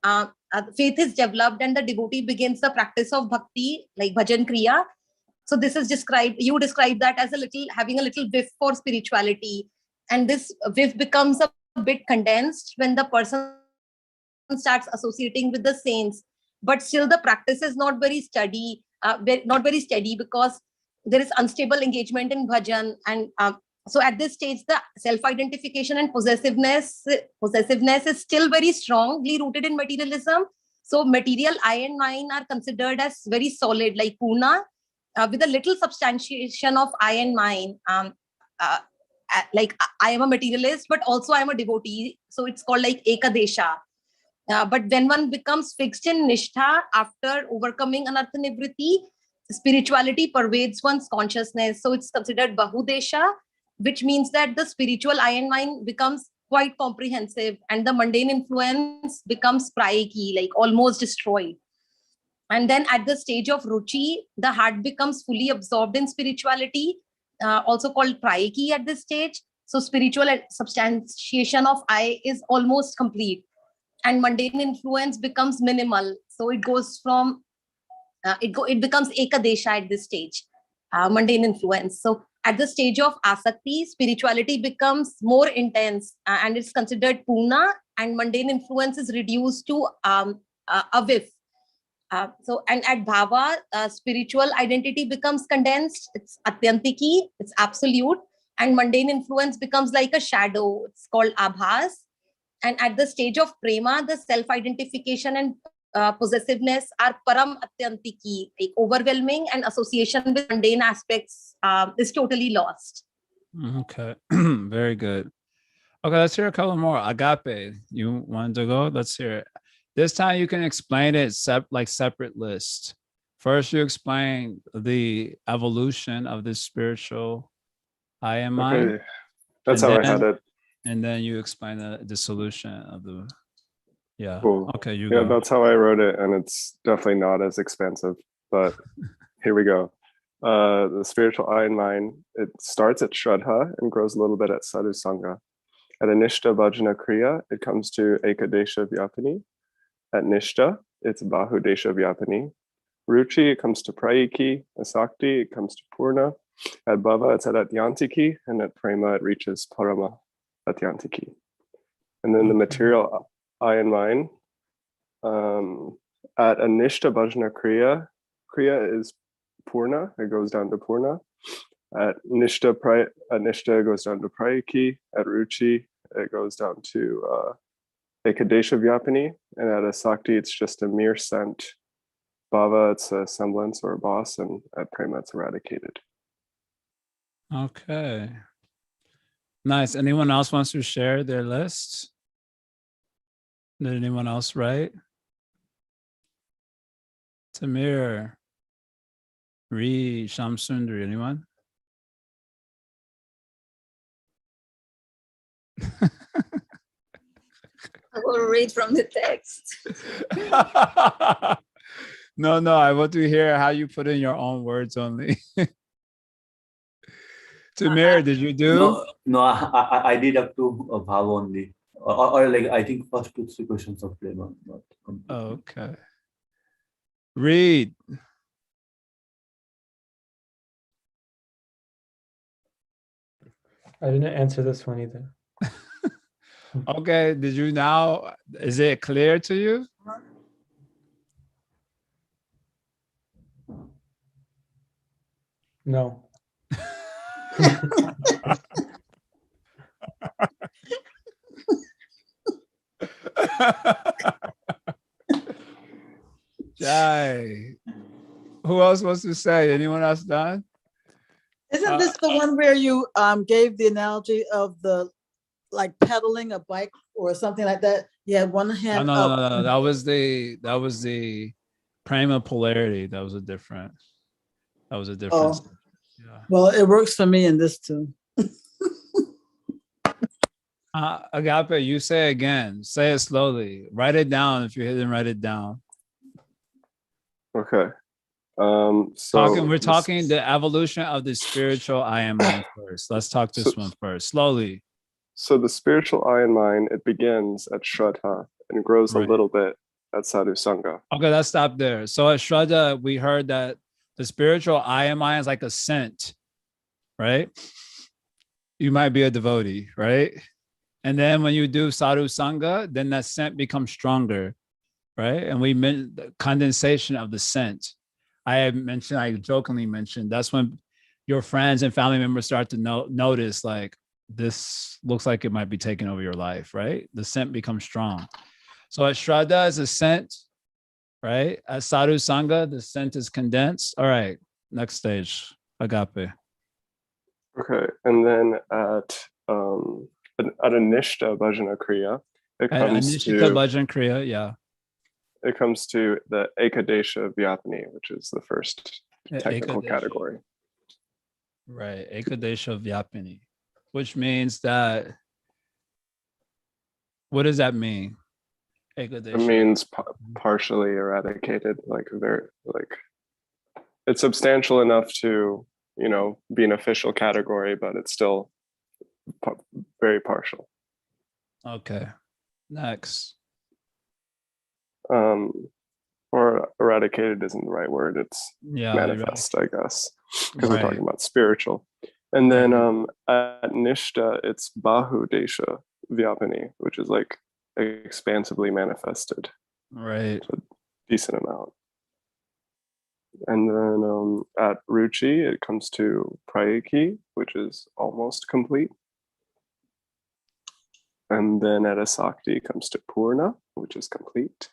C: faith is developed and the devotee begins the practice of bhakti, like bhajan kriya. So this is described, you describe that as a little, having a little whiff for spirituality. And this whiff becomes a bit condensed when the person starts associating with the saints. But still the practice is not very steady, because there is unstable engagement in bhajan. And so at this stage, the self-identification and possessiveness is still very strongly rooted in materialism. So material I and mine are considered as very solid, like Purna, with a little substantiation of I and mine. Like I am a materialist, but also I am a devotee. So it's called like Ekadesha. But when one becomes fixed in Nishtha after overcoming anartha nivriti, spirituality pervades one's consciousness. So it's considered Bahudesha, which means that the spiritual I and mind becomes quite comprehensive and the mundane influence becomes prayiki, like almost destroyed. And then at the stage of ruchi, the heart becomes fully absorbed in spirituality, also called prayiki at this stage. So spiritual substantiation of I is almost complete and mundane influence becomes minimal. So it goes from, it becomes ekadesha at this stage, mundane influence. So at the stage of asakti, spirituality becomes more intense and it's considered purna, and mundane influence is reduced to a whiff. So, and at bhava, spiritual identity becomes condensed. It's atyantiki, it's absolute, and mundane influence becomes like a shadow. It's called abhas. And at the stage of prema, the self-identification and possessiveness are param atyantiki, like overwhelming, and association with mundane aspects is totally lost.
A: Okay, very good. Okay, let's hear a couple more. Agape, you wanted to go? Let's hear it. This time you can explain it like separate list. First, you explain the evolution of this spiritual I and mind.
B: Okay. That's how I had it.
A: And then you explain the dissolution of the, yeah.
B: Cool.
A: Okay, you
B: go.
A: go.
B: That's how I wrote it, and it's definitely not as expansive, but here we go. The spiritual I and mind, it starts at Shraddha and grows a little bit at Sadhu Sangha. At Anishta Bhajana Kriya, it comes to Ekadesha Vyapani. At Nishta, it's Bahudesha Vyapani. Ruchi, it comes to Prayiki. Asakti, it comes to Purna. At Bhava, it's at Atyantiki, and at Prema, it reaches Parama Atyantiki. And then the material I and mine, at Anishta Bhajana Kriya is Purna, it goes down to Purna. At Nishta, it goes down to Prayiki. At Ruchi, it goes down to Ekadesha Vyapani, and at Asakti, it's just a mere scent. Bhava, it's a semblance or a boss, and at Prema, it's eradicated.
A: Okay. Nice. Anyone else wants to share their list? Did anyone else write? Tamir, Ree, Shamsundari, anyone?
D: I will read from the text.
A: No, I want to hear how you put in your own words only. Tamir, did you do?
E: No, I did up to a bhava only. Or like, I think first 2-3 questions of Prama. Not completely.
A: Okay. Read.
I: I didn't answer this one either.
A: Okay, did you now, is it clear to you?
I: No.
A: Jai. Who else wants to say? Anyone else done?
G: Isn't this the one where you gave the analogy of the like pedaling a bike or something like that? You had one hand up.
A: No. That was the prima polarity. That was a different. Yeah.
G: Well, it works for me in this too.
A: Agape, you say again. Say it slowly. Write it down if you didn't write it down.
B: Okay.
A: We're talking the evolution of the spiritual I and mind first. Let's talk this one first, slowly.
B: So the spiritual I and mind, it begins at Shraddha and grows a little bit at Sadhu Sangha.
A: Okay, let's stop there. So at Shraddha, we heard that the spiritual I and mind is like a scent, right? You might be a devotee, right? And then when you do Sadhu Sangha, then that scent becomes stronger, right? And we meant the condensation of the scent. I jokingly mentioned, that's when your friends and family members start to notice, like, this looks like it might be taking over your life, right? The scent becomes strong. So at Shraddha is a scent, right? At Sadhu Sangha, the scent is condensed. All right, next stage, Agape.
B: Okay, and then at Anishta Bhajana Kriya, it comes to the Ekadesha Vyapani, which is the first technical category.
A: Right, Ekadesha Vyapani, which means that, what does that mean? Ekadesha.
B: It means partially eradicated, it's substantial enough to, be an official category, but it's still very partial.
A: Okay, next.
B: Or eradicated isn't the right word. It's manifest, I guess, because we're talking about spiritual. And then at Nishta, it's Bahu Desha Vyapani, which is like expansively manifested.
A: Right.
B: So decent amount. And then at Ruchi, it comes to Prayaki, which is almost complete. And then at Asakti, it comes to Purna, which is complete.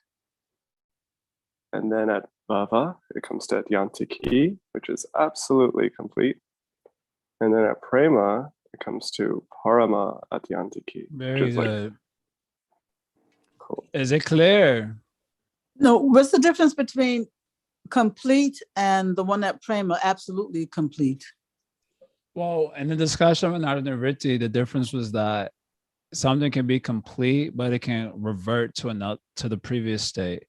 B: And then at Bhava, it comes to Atyantiki, which is absolutely complete. And then at Prema, it comes to Parama Atyantiki.
A: Very good. Cool. Is it clear?
G: No, what's the difference between complete and the one at Prema, absolutely complete?
A: Well, in the discussion of Narivritti, the difference was that something can be complete, but it can revert to the previous state.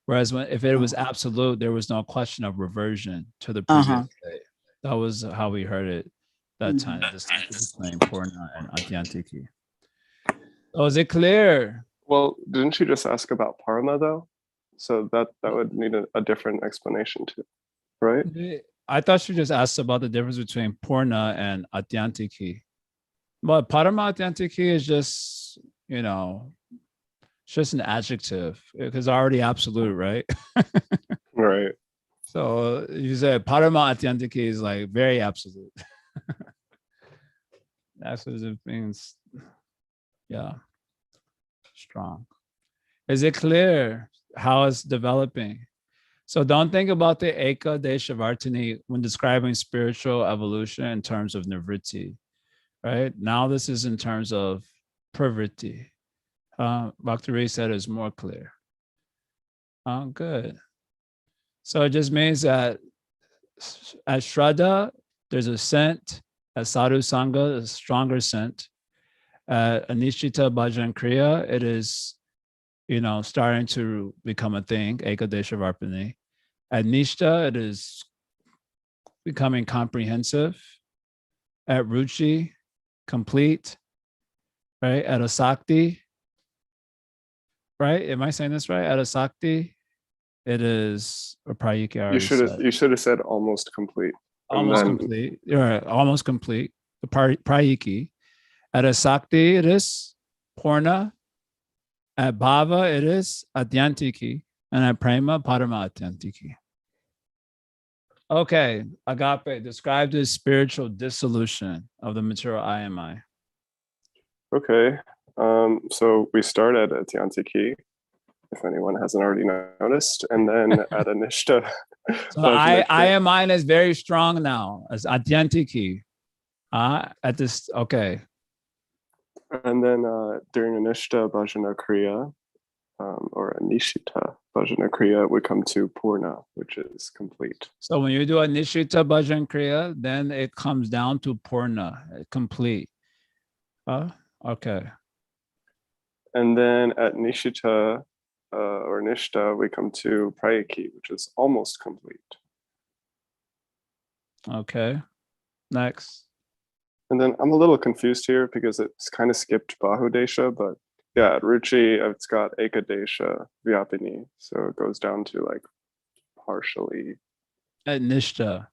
A: Whereas if it was absolute, there was no question of reversion to the previous state. That was how we heard it that time. The distinction between Purna and Atyantiki. Oh, is it clear?
B: Well, didn't you just ask about Parama though? So that would need a different explanation too, right?
A: I thought you just asked about the difference between Purna and Atyantiki. But Parama Atyantiki is just, it's just an adjective because it's already absolute, right?
B: Right.
A: So you said Parama Atyantiki is like very absolute. That's what it means. Yeah. Strong. Is it clear how it's developing? So don't think about the Eka Deshavartini when describing spiritual evolution in terms of nivritti, right? Now this is in terms of pravritti. Bhakti said it's more clear. Good. So it just means that at Shraddha, there's a scent. At Sadhu Sangha, a stronger scent. At Anishita Bhajan Kriya, it is starting to become a thing, Ekadesha Varpani. At Nishta, it is becoming comprehensive. At Ruchi, complete. Right? At Asakti, right? Am I saying this right? At Asakti, it is, or Prayiki already
B: You should have said almost complete.
A: Almost complete. You're right, almost complete. The Prayiki. At Asakti, it is Purna. At Bhava, it is Adyantiki. And at Prema, Parama Adyantiki. Okay, Agape, describe the spiritual dissolution of the material I am I.
B: Okay, so we start at Adyantiki, if anyone hasn't already noticed, and then at Anishta.
A: So I am I is very strong now as Adyantiki. At this, okay.
B: And then during Anishta Bhajana Kriya, or Anishita Bhajana Kriya, we come to Purna, which is complete.
A: So when you do Anishita Bhajana Kriya, then it comes down to Purna, complete. Okay.
B: And then at Nishita or Nishta, we come to Prayaki, which is almost complete.
A: Okay. Next.
B: And then I'm a little confused here because it's kind of skipped Bahudesha, but yeah, at Ruchi, it's got Ekadesha Vyapini. So it goes down to like partially.
A: At Nishta.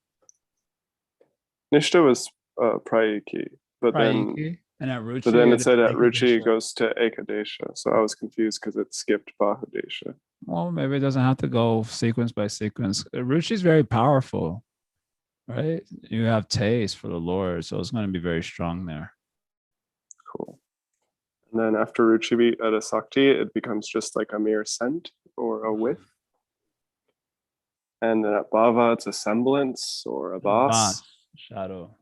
B: Nishta was Prayaki, but
A: Prayaki. And at Ruchi,
B: but then it said at Ruchi it goes to Ekadesha. So I was confused because it skipped Bahudesha.
A: Well, maybe it doesn't have to go sequence by sequence. Ruchi is very powerful, right? You have taste for the Lord, so it's going to be very strong there.
B: Cool. And then after Ruchi at Asakti, it becomes just like a mere scent or a whiff. And then at Bhava, it's a semblance or a bhas.
A: Shadow.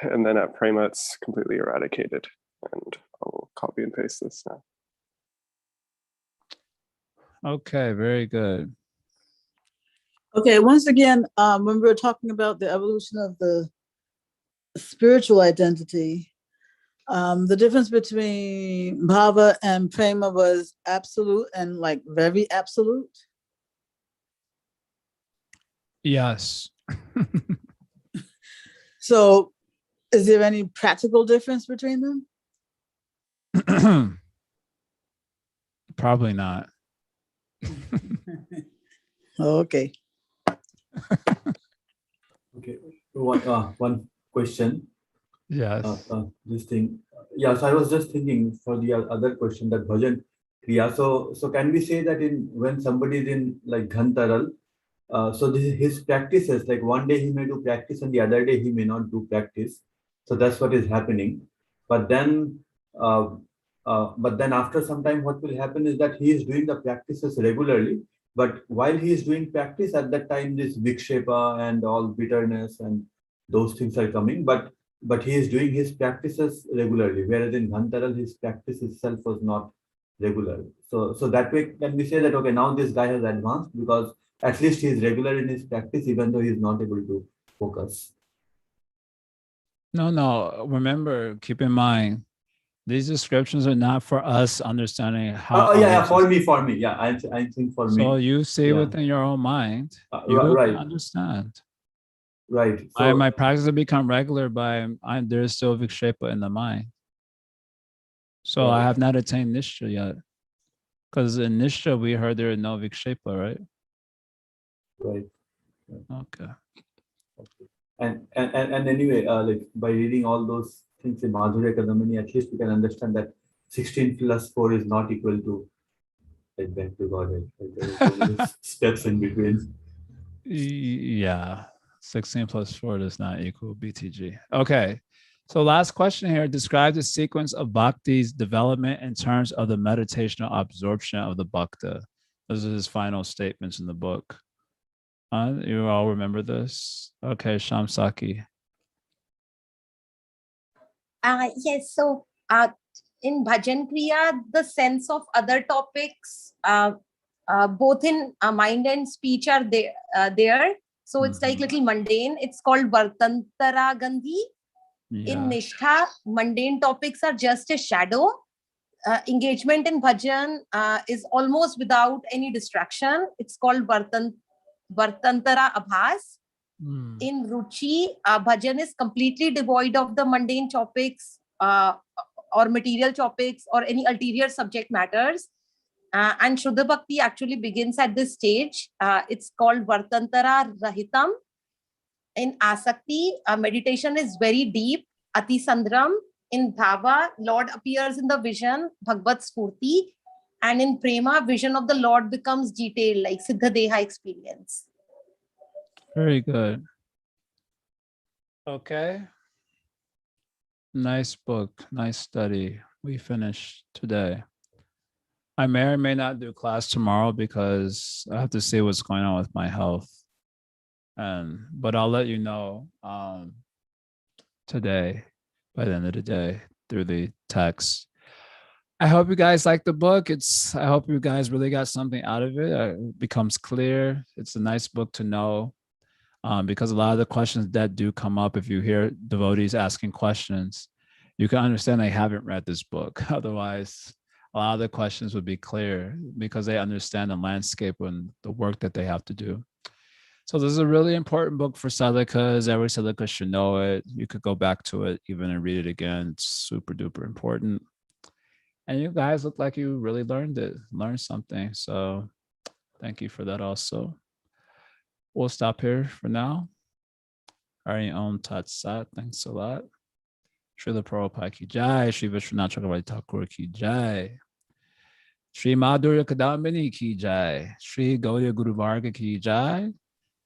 B: And then at Prema, it's completely eradicated. And I'll copy and paste this now.
A: Okay, very good.
G: Okay, once again, when we were talking about the evolution of the spiritual identity, the difference between Bhava and Prema was absolute and like very absolute.
A: Yes.
G: So is there any practical difference between them?
A: Probably not.
G: Okay.
E: Okay, one question.
A: Yes.
E: This thing. Yeah, so I was just thinking for the other question that bhajan kriya. So can we say that when somebody is in like Ghantaral, so this is his practices, like one day he may do practice and the other day he may not do practice. So that's what is happening. But then after some time, what will happen is that he is doing the practices regularly. But while he is doing practice, at that time, this vikshepa and all bitterness and those things are coming. But he is doing his practices regularly, whereas in Ghantaral, his practice itself was not regular. So that way, can we say that, okay, now this guy has advanced because at least he is regular in his practice, even though he is not able to focus.
A: No. Remember, keep in mind, these descriptions are not for us understanding how.
E: For me. Yeah, I think for me.
A: So you see within your own mind, you
E: right.
A: understand.
E: Right. So
A: my practice will become regular there's still vikshepa in the mind. So I have not attained nishta yet. Because in nishta, we heard there is no vikshepa, right?
E: Right.
A: Okay.
E: And anyway, like by reading all those things in Madhurya Kadambini, at least we can understand that 16 plus 4 is not equal to like back to Godhead. Like, steps in between.
A: Yeah. 16 plus 4 does not equal BTG. Okay. So last question here. Describe the sequence of bhakti's development in terms of the meditational absorption of the bhakta. Those are his final statements in the book. You all remember this? Okay, Shamsaki.
C: Yes, so in Bhajan Kriya, the sense of other topics, both in mind and speech are there. So it's like little mundane. It's called Vartantara Gandhi. In Nishtha, mundane topics are just a shadow. engagement in bhajan is almost without any distraction. It's called Vartantara Abhas. In Ruchi, bhajan is completely devoid of the mundane topics or material topics or any ulterior subject matters. And Shuddha Bhakti actually begins at this stage. It's called Vartantara Rahitam. In Asakti, meditation is very deep, Ati Sandram. In Bhava, Lord appears in the vision, Bhagavad Spurti. And in Prema, vision of the Lord becomes detailed, like Siddha Deha experience.
A: Very good. Okay. Nice book, nice study. We finished today. I may or may not do class tomorrow because I have to see what's going on with my health. But I'll let you know today, by the end of the day, through the text. I hope you guys like the book. I hope you guys really got something out of it. It becomes clear. It's a nice book to know because a lot of the questions that do come up, if you hear devotees asking questions, you can understand they haven't read this book. Otherwise, a lot of the questions would be clear because they understand the landscape and the work that they have to do. So this is a really important book for sadhakas. Every sadhaka should know it. You could go back to it even and read it again. It's super duper important. And you guys look like you really learned something. So thank you for that also. We'll stop here for now. Hari Om Tat Sat. Thanks a lot. Srila Prabhupada ki Jai. Sri Vishwanath Chakravarti Thakur ki Jai. Sri Madhurya Kadambini ki Jai. Sri Gaudiya Guru Varga ki Jai.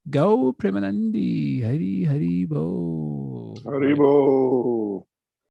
A: Go Premanandi. Hari Hari Bo.
B: Hari Bo.